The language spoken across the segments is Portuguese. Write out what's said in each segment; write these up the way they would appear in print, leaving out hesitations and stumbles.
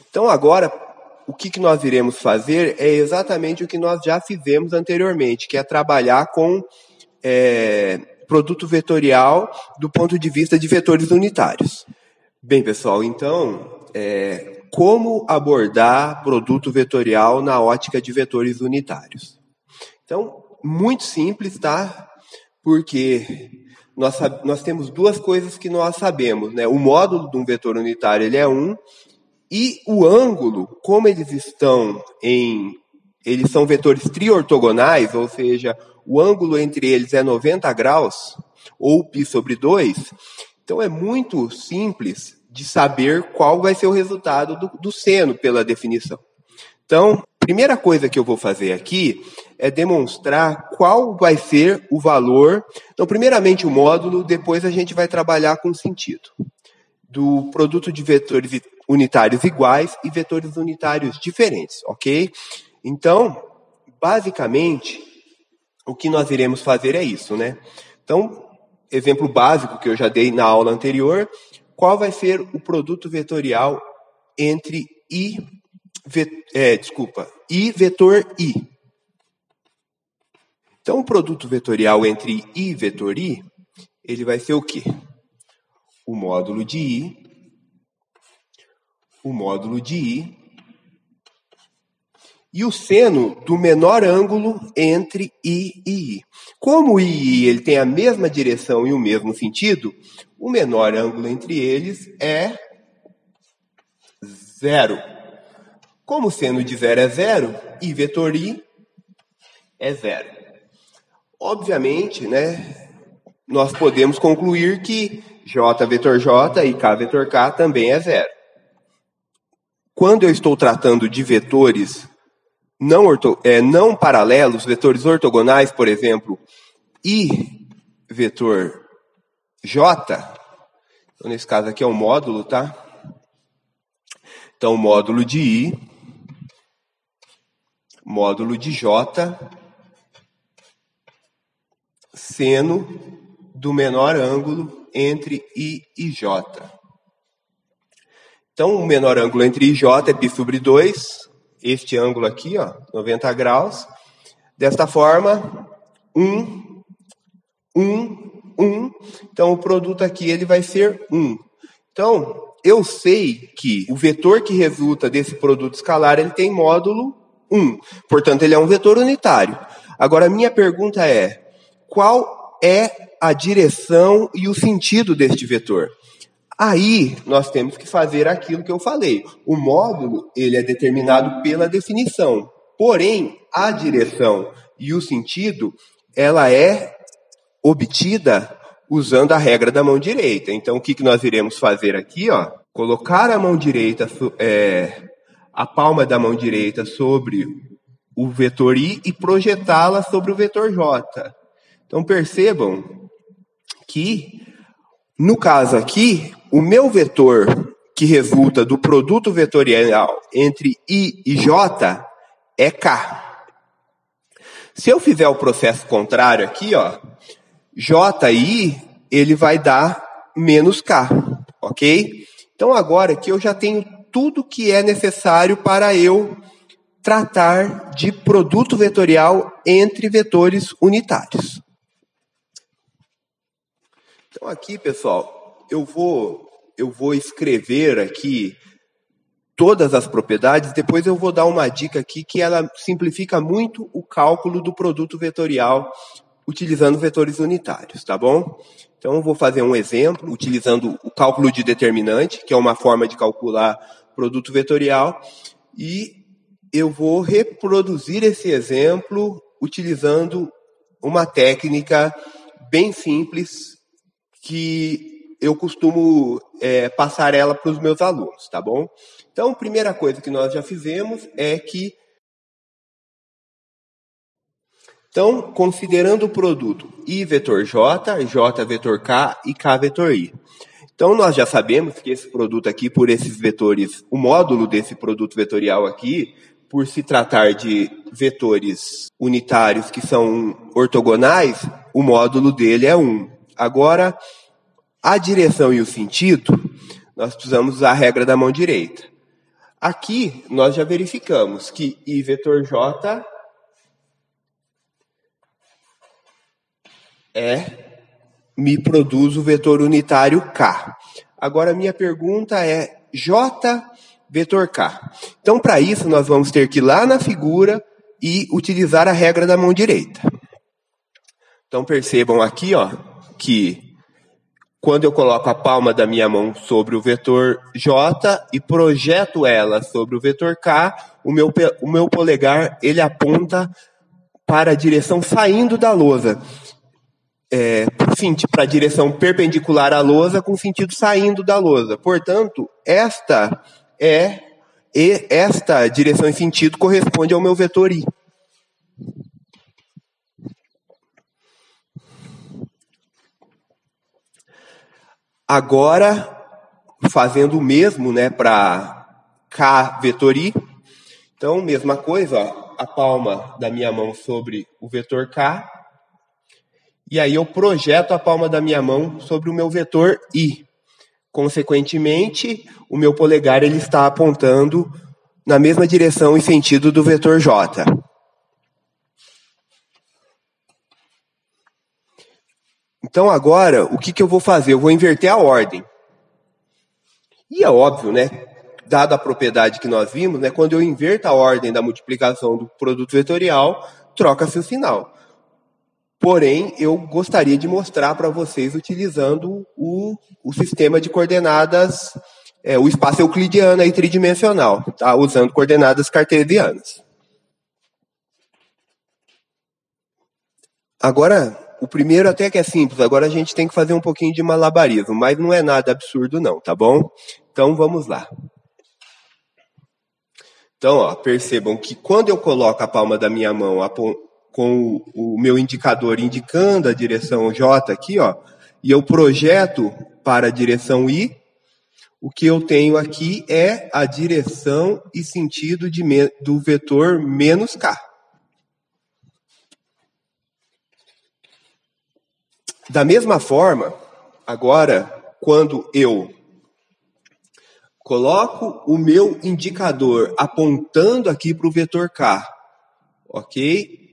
Então, agora, o que nós iremos fazer é exatamente o que nós já fizemos anteriormente, que é trabalhar com produto vetorial do ponto de vista de vetores unitários. Bem, pessoal, então, como abordar produto vetorial na ótica de vetores unitários? Então, muito simples, tá? Porque nós temos duas coisas que nós sabemos, né? O módulo de um vetor unitário ele é 1, e o ângulo, como eles são vetores triortogonais, ou seja, o ângulo entre eles é 90 graus, ou π sobre 2, então é muito simples de saber qual vai ser o resultado do seno pela definição. Então, a primeira coisa que eu vou fazer aqui é demonstrar qual vai ser o valor. Então, primeiramente o módulo, depois a gente vai trabalhar com o sentido do produto de vetores unitários iguais e vetores unitários diferentes, ok? Então, basicamente, o que nós iremos fazer é isso, né? Então, exemplo básico que eu já dei na aula anterior, qual vai ser o produto vetorial entre I vetor I. Então, o produto vetorial entre I e vetor I, ele vai ser o quê? O módulo de I, e o seno do menor ângulo entre I e I. Como I e I ele tem a mesma direção e o mesmo sentido, o menor ângulo entre eles é 0. Como o seno de 0 é 0, I vetor I é 0. Obviamente, né, nós podemos concluir que J vetor J e K vetor K também é 0. Quando eu estou tratando de vetores não paralelos, vetores ortogonais, por exemplo, I vetor J, então nesse caso aqui é um módulo, tá? Então, módulo de I, módulo de J, seno do menor ângulo entre I e J. Então, o menor ângulo entre I e J é π sobre 2, este ângulo aqui, ó, 90 graus. Desta forma, 1. Então, o produto aqui ele vai ser 1. Então, eu sei que o vetor que resulta desse produto escalar ele tem módulo 1. Portanto, ele é um vetor unitário. Agora, a minha pergunta é, qual é a direção e o sentido deste vetor? Aí, nós temos que fazer aquilo que eu falei. O módulo, ele é determinado pela definição. Porém, a direção e o sentido, ela é obtida usando a regra da mão direita. Então, o que nós iremos fazer aqui? Ó, colocar a mão direita, a palma da mão direita sobre o vetor I e projetá-la sobre o vetor J. Então, percebam que, no caso aqui, o meu vetor que resulta do produto vetorial entre I e J é K. Se eu fizer o processo contrário aqui, ó, J e I, ele vai dar menos K, ok? Então, agora aqui eu já tenho tudo que é necessário para eu tratar de produto vetorial entre vetores unitários. Então, aqui, pessoal, eu vou escrever aqui todas as propriedades, depois eu vou dar uma dica aqui que ela simplifica muito o cálculo do produto vetorial utilizando vetores unitários, tá bom? Então, eu vou fazer um exemplo utilizando o cálculo de determinante, que é uma forma de calcular produto vetorial, e eu vou reproduzir esse exemplo utilizando uma técnica bem simples que eu costumo passar ela para os meus alunos, tá bom? Então, a primeira coisa que nós já fizemos é que... Então, considerando o produto I vetor J, J vetor K e K vetor I. Então, nós já sabemos que esse produto aqui, por esses vetores, o módulo desse produto vetorial aqui, por se tratar de vetores unitários que são ortogonais, o módulo dele é 1. Agora, a direção e o sentido, nós precisamos usar a regra da mão direita. Aqui, nós já verificamos que I vetor J me produz o vetor unitário K. Agora, minha pergunta é J vetor K. Então, para isso, nós vamos ter que ir lá na figura e utilizar a regra da mão direita. Então, percebam aqui, que quando eu coloco a palma da minha mão sobre o vetor J e projeto ela sobre o vetor K, o meu polegar ele aponta para a direção saindo da lousa. Para a direção perpendicular à lousa com sentido saindo da lousa. Portanto, esta direção e sentido corresponde ao meu vetor I. Agora, fazendo o mesmo, para K vetor I. Então, mesma coisa, a palma da minha mão sobre o vetor K. E aí eu projeto a palma da minha mão sobre o meu vetor I. Consequentemente, o meu polegar ele está apontando na mesma direção e sentido do vetor J. Então agora, o que eu vou fazer? Eu vou inverter a ordem. E é óbvio, dada a propriedade que nós vimos, quando eu inverto a ordem da multiplicação do produto vetorial, troca-se o sinal. Porém, eu gostaria de mostrar para vocês utilizando o sistema de coordenadas, o espaço euclidiano aí tridimensional, tá? Usando coordenadas cartesianas. Agora, o primeiro até que é simples, agora a gente tem que fazer um pouquinho de malabarismo, mas não é nada absurdo não, tá bom? Então, vamos lá. Então, percebam que quando eu coloco a palma da minha mão com o meu indicador indicando a direção J aqui, e eu projeto para a direção I, o que eu tenho aqui é a direção e sentido do vetor menos K. Da mesma forma, agora, quando eu coloco o meu indicador apontando aqui para o vetor K, ok?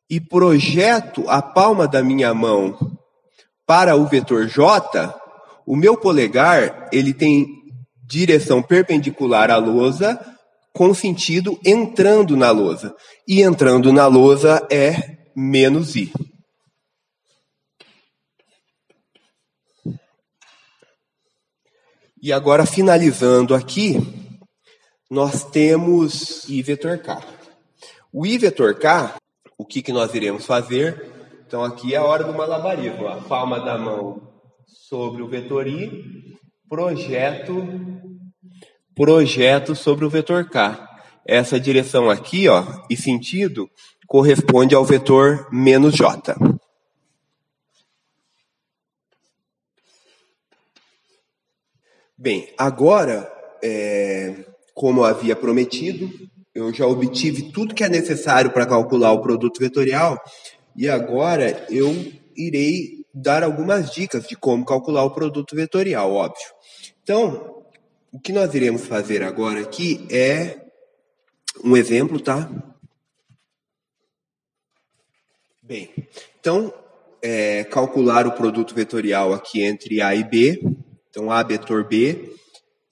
E projeto a palma da minha mão para o vetor J, o meu polegar ele tem direção perpendicular à lousa com sentido entrando na lousa. E entrando na lousa é menos I. E agora, finalizando aqui, nós temos I vetor K. O I vetor K, o que nós iremos fazer? Então, aqui é a hora do malabarismo. A palma da mão sobre o vetor I, projeto sobre o vetor K. Essa direção aqui, e sentido, corresponde ao vetor menos J. Bem, agora, como eu havia prometido, eu já obtive tudo que é necessário para calcular o produto vetorial e agora eu irei dar algumas dicas de como calcular o produto vetorial, óbvio. Então, o que nós iremos fazer agora aqui é um exemplo, tá? Bem, então, calcular o produto vetorial aqui entre A e B. Então, A vetor B,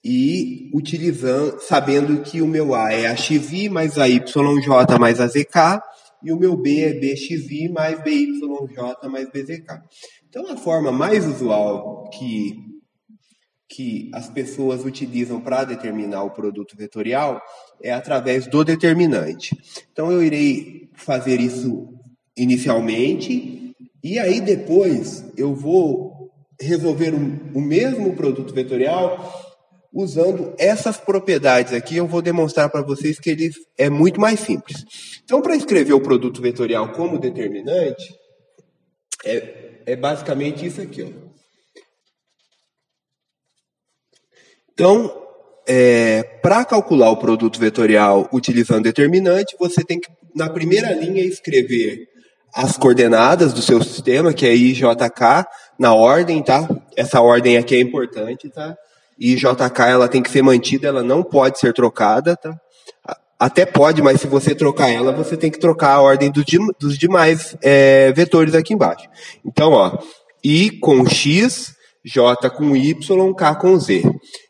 e sabendo que o meu A é AXI mais AYJ mais AZK, e o meu B é BXI mais BYJ mais BZK. Então, a forma mais usual que as pessoas utilizam para determinar o produto vetorial é através do determinante. Então, eu irei fazer isso inicialmente, e aí depois eu vou resolver o mesmo produto vetorial usando essas propriedades aqui. Eu vou demonstrar para vocês que ele é muito mais simples. Então, para escrever o produto vetorial como determinante, é basicamente isso aqui. Então, para calcular o produto vetorial utilizando determinante, você tem que, na primeira linha, escrever as coordenadas do seu sistema, que é I, J, K, na ordem, tá? Essa ordem aqui é importante, tá? e JK ela tem que ser mantida, ela não pode ser trocada, tá? Até pode, mas se você trocar ela, você tem que trocar a ordem dos demais vetores aqui embaixo. Então, ó, I com X, J com Y, K com Z.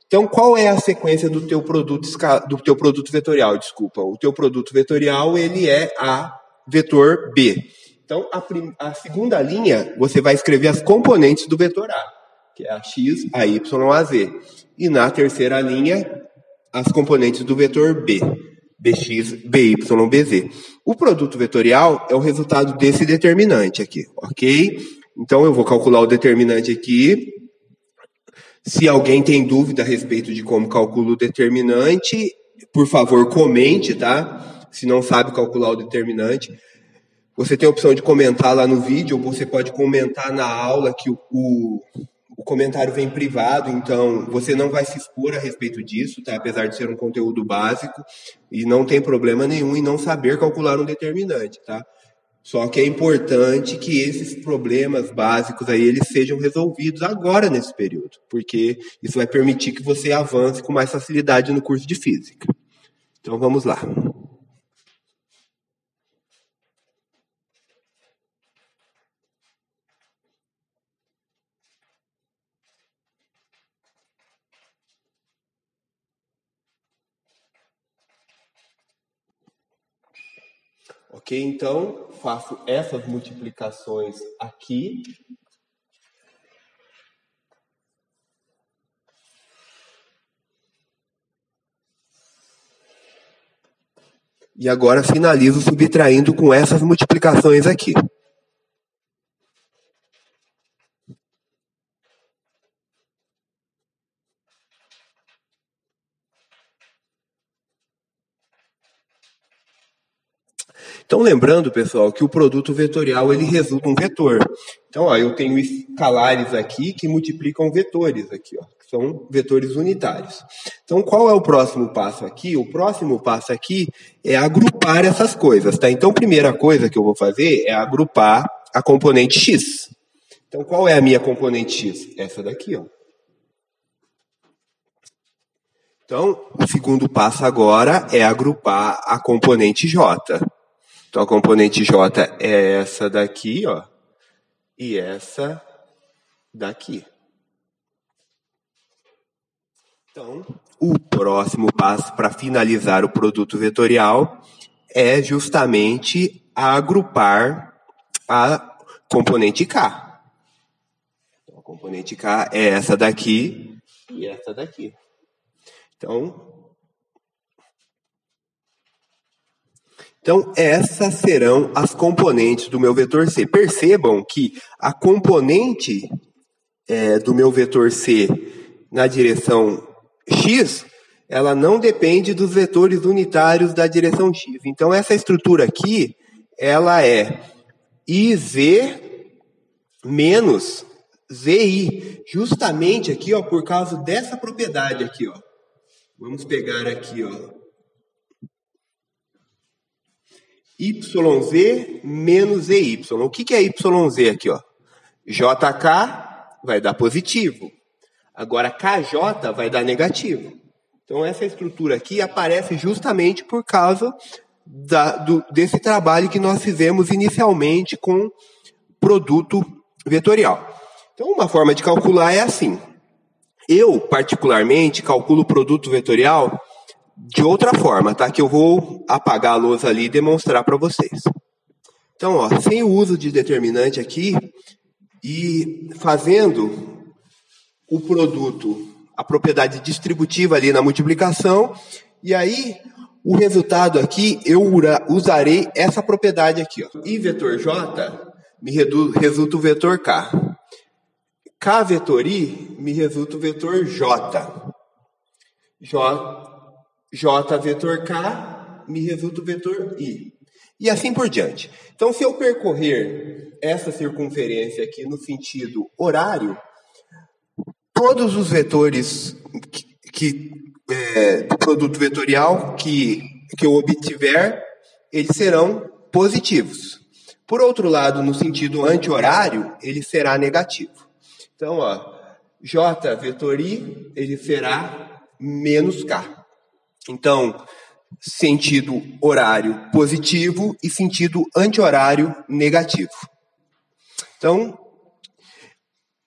Então, qual é a sequência do teu produto vetorial? Desculpa, o teu produto vetorial ele é a vetor B. Então, a segunda linha, você vai escrever as componentes do vetor A, que é a X, a Y, a Z. E na terceira linha, as componentes do vetor B. Bx, By, Bz. O produto vetorial é o resultado desse determinante aqui, ok? Então, eu vou calcular o determinante aqui. Se alguém tem dúvida a respeito de como calculo o determinante, por favor, comente, tá? Se não sabe calcular o determinante, você tem a opção de comentar lá no vídeo, ou você pode comentar na aula que o comentário vem privado, então você não vai se expor a respeito disso, tá? Apesar de ser um conteúdo básico, e não tem problema nenhum em não saber calcular um determinante, tá? Só que é importante que esses problemas básicos aí, eles sejam resolvidos agora nesse período, porque isso vai permitir que você avance com mais facilidade no curso de física. Então vamos lá. Ok, então faço essas multiplicações aqui. E agora finalizo subtraindo com essas multiplicações aqui. Então, lembrando, pessoal, que o produto vetorial, ele resulta um vetor. Então, ó, eu tenho escalares aqui que multiplicam vetores aqui, ó, que são vetores unitários. Então, qual é o próximo passo aqui? O próximo passo aqui é agrupar essas coisas, tá? Então, a primeira coisa que eu vou fazer é agrupar a componente x. Então, qual é a minha componente x? Essa daqui, ó. Então, o segundo passo agora é agrupar a componente j. Então, a componente j é essa daqui, ó, e essa daqui. Então, o próximo passo para finalizar o produto vetorial é justamente agrupar a componente k. Então, a componente k é essa daqui e essa daqui. Então, essas serão as componentes do meu vetor C. Percebam que a componente do meu vetor C na direção x, ela não depende dos vetores unitários da direção x. Então, essa estrutura aqui, ela é IZ menos ZI. Justamente aqui, ó, por causa dessa propriedade aqui, ó. Vamos pegar aqui, ó. YZ menos EY. O que é YZ aqui, ó? JK vai dar positivo. Agora, KJ vai dar negativo. Então, essa estrutura aqui aparece justamente por causa desse trabalho que nós fizemos inicialmente com produto vetorial. Então, uma forma de calcular é assim. Eu, particularmente, calculo o produto vetorial de outra forma, tá? Que eu vou apagar a lousa ali e demonstrar para vocês. Então, ó, sem o uso de determinante aqui e fazendo o produto, a propriedade distributiva ali na multiplicação, e aí o resultado aqui eu usarei essa propriedade aqui, ó. I vetor J me resulta o vetor K. K vetor I me resulta o vetor J. J vetor K me resulta o vetor I. E assim por diante. Então, se eu percorrer essa circunferência aqui no sentido horário, todos os vetores do produto vetorial que eu obtiver, eles serão positivos. Por outro lado, no sentido anti-horário, ele será negativo. Então, ó, J vetor I, ele será menos K. Então, sentido horário positivo e sentido anti-horário negativo. Então,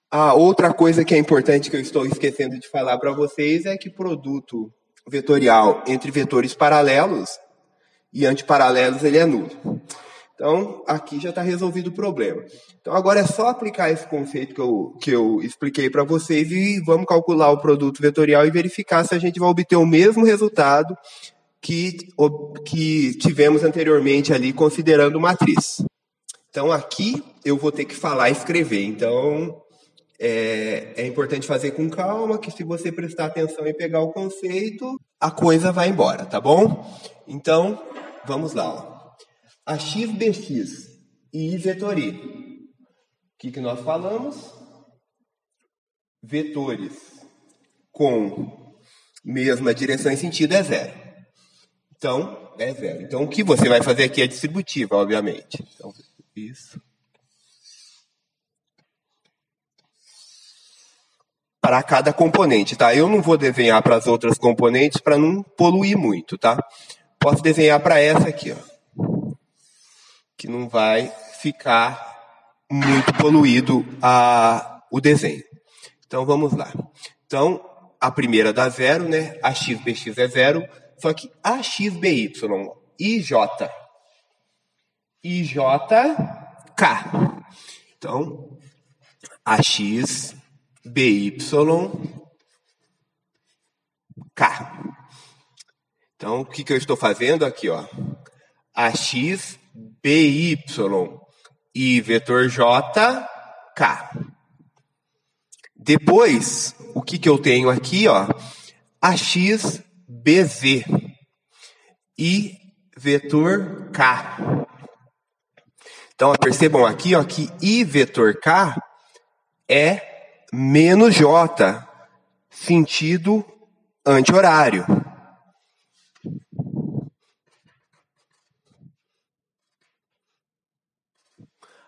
a outra coisa que é importante que eu estou esquecendo de falar para vocês é que produto vetorial entre vetores paralelos e antiparalelos ele é nulo. Então, aqui já está resolvido o problema. Então, agora é só aplicar esse conceito que eu expliquei para vocês e vamos calcular o produto vetorial e verificar se a gente vai obter o mesmo resultado que tivemos anteriormente ali, considerando matriz. Então, aqui eu vou ter que falar e escrever. Então, é importante fazer com calma, que se você prestar atenção e pegar o conceito, a coisa vai embora, tá bom? Então, vamos lá. Ó. A x, bx e I vetor I. O que nós falamos? Vetores com mesma direção e sentido é zero. Então, é zero. Então, o que você vai fazer aqui é distributiva, obviamente. Então, isso. Para cada componente, tá? Eu não vou desenhar para as outras componentes para não poluir muito, tá? Posso desenhar para essa aqui, ó. Que não vai ficar muito poluído o desenho. Então, vamos lá. Então, a primeira dá zero, né? A x, bx é zero. Só que a x, by, ij, k. Então, a x, by, k. Então, o que eu estou fazendo aqui, ó? A x, by, e vetor j, k. Depois, o que eu tenho aqui, ó? A x, bz e vetor k. Então, percebam aqui, ó, que I vetor k é menos j, sentido anti-horário.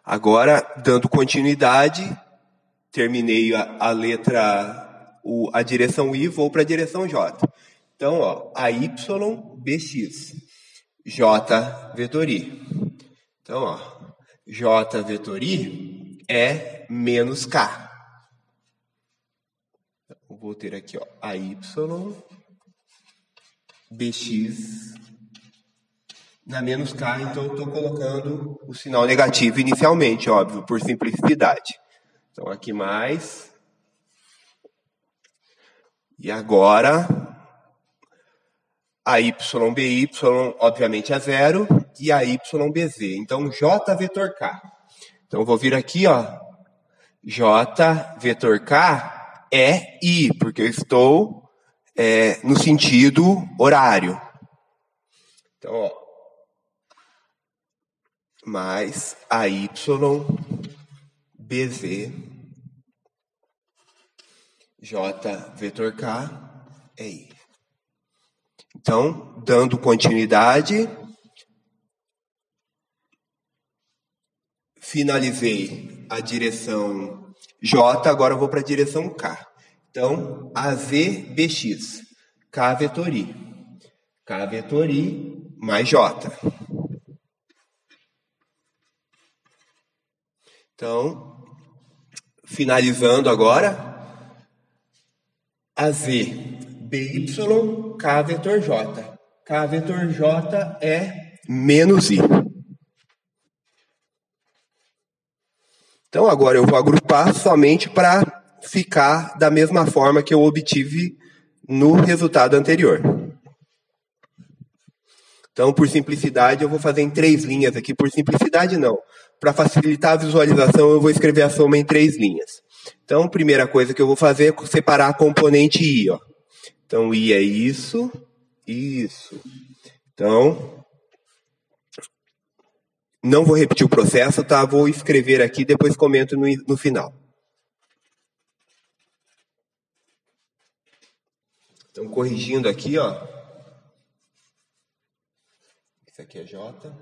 Agora, dando continuidade, terminei a letra, a direção I, vou para a direção J. Então, ó, a y, bx, j vetor I. Então, ó, j vetor I é menos k. Então, vou ter aqui, ó, a y, bx na menos k, então eu estou colocando o sinal negativo inicialmente, óbvio, por simplicidade. Então, aqui mais. E agora, a y, by, obviamente, é zero, e a y, bz. Então, j vetor k. Então, eu vou vir aqui, ó, j vetor k é i, porque eu estou no sentido horário. Então, ó, mais a y, bz, j vetor k é i. Então, dando continuidade, finalizei a direção j, agora eu vou para a direção k. Então, az, bx, k vetor i. K vetor i mais j. Então, finalizando agora, az, by, k vetor j. K vetor j é menos i. Então, agora eu vou agrupar somente para ficar da mesma forma que eu obtive no resultado anterior. Então, por simplicidade, eu vou fazer em 3 linhas aqui. Por simplicidade, não. Para facilitar a visualização, eu vou escrever a soma em 3 linhas. Então, a primeira coisa que eu vou fazer é separar a componente I. Ó. Então, I é isso, isso. Então, não vou repetir o processo, tá? Vou escrever aqui, depois comento no final. Então, corrigindo aqui, ó. Isso aqui é J.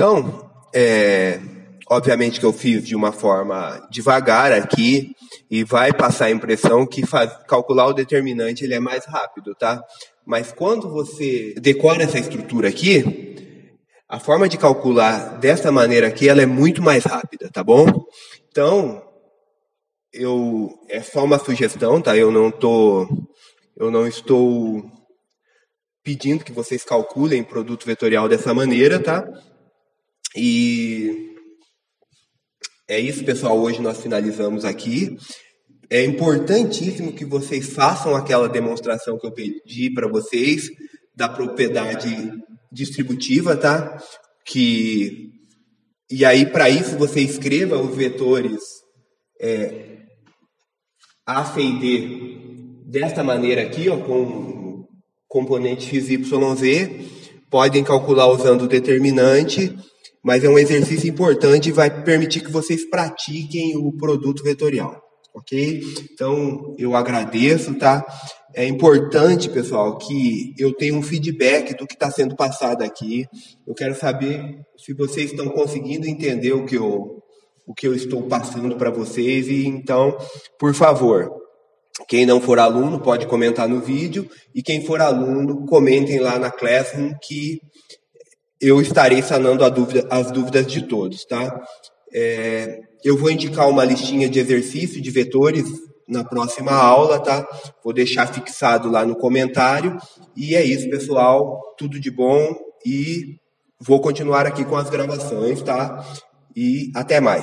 Então, obviamente que eu fiz de uma forma devagar aqui e vai passar a impressão que calcular o determinante ele é mais rápido, tá? Mas quando você decora essa estrutura aqui, a forma de calcular dessa maneira aqui, ela é muito mais rápida, tá bom? Então, é só uma sugestão, tá? Eu não estou pedindo que vocês calculem produto vetorial dessa maneira, tá? E é isso, pessoal. Hoje nós finalizamos aqui. É importantíssimo que vocês façam aquela demonstração que eu pedi para vocês da propriedade distributiva, tá? E aí, para isso, você escreva os vetores A, C e D desta maneira aqui, ó, com componente x, y, z. Podem calcular usando o determinante, mas é um exercício importante e vai permitir que vocês pratiquem o produto vetorial, ok? Então, eu agradeço, tá? É importante, pessoal, que eu tenha um feedback do que está sendo passado aqui. Eu quero saber se vocês estão conseguindo entender o que eu estou passando para vocês. E então, por favor, quem não for aluno pode comentar no vídeo, e quem for aluno, comentem lá na Classroom que eu estarei sanando as dúvidas de todos, tá? Eu vou indicar uma listinha de exercício de vetores na próxima aula, tá? Vou deixar fixado lá no comentário. E é isso, pessoal. Tudo de bom e vou continuar aqui com as gravações, tá? E até mais.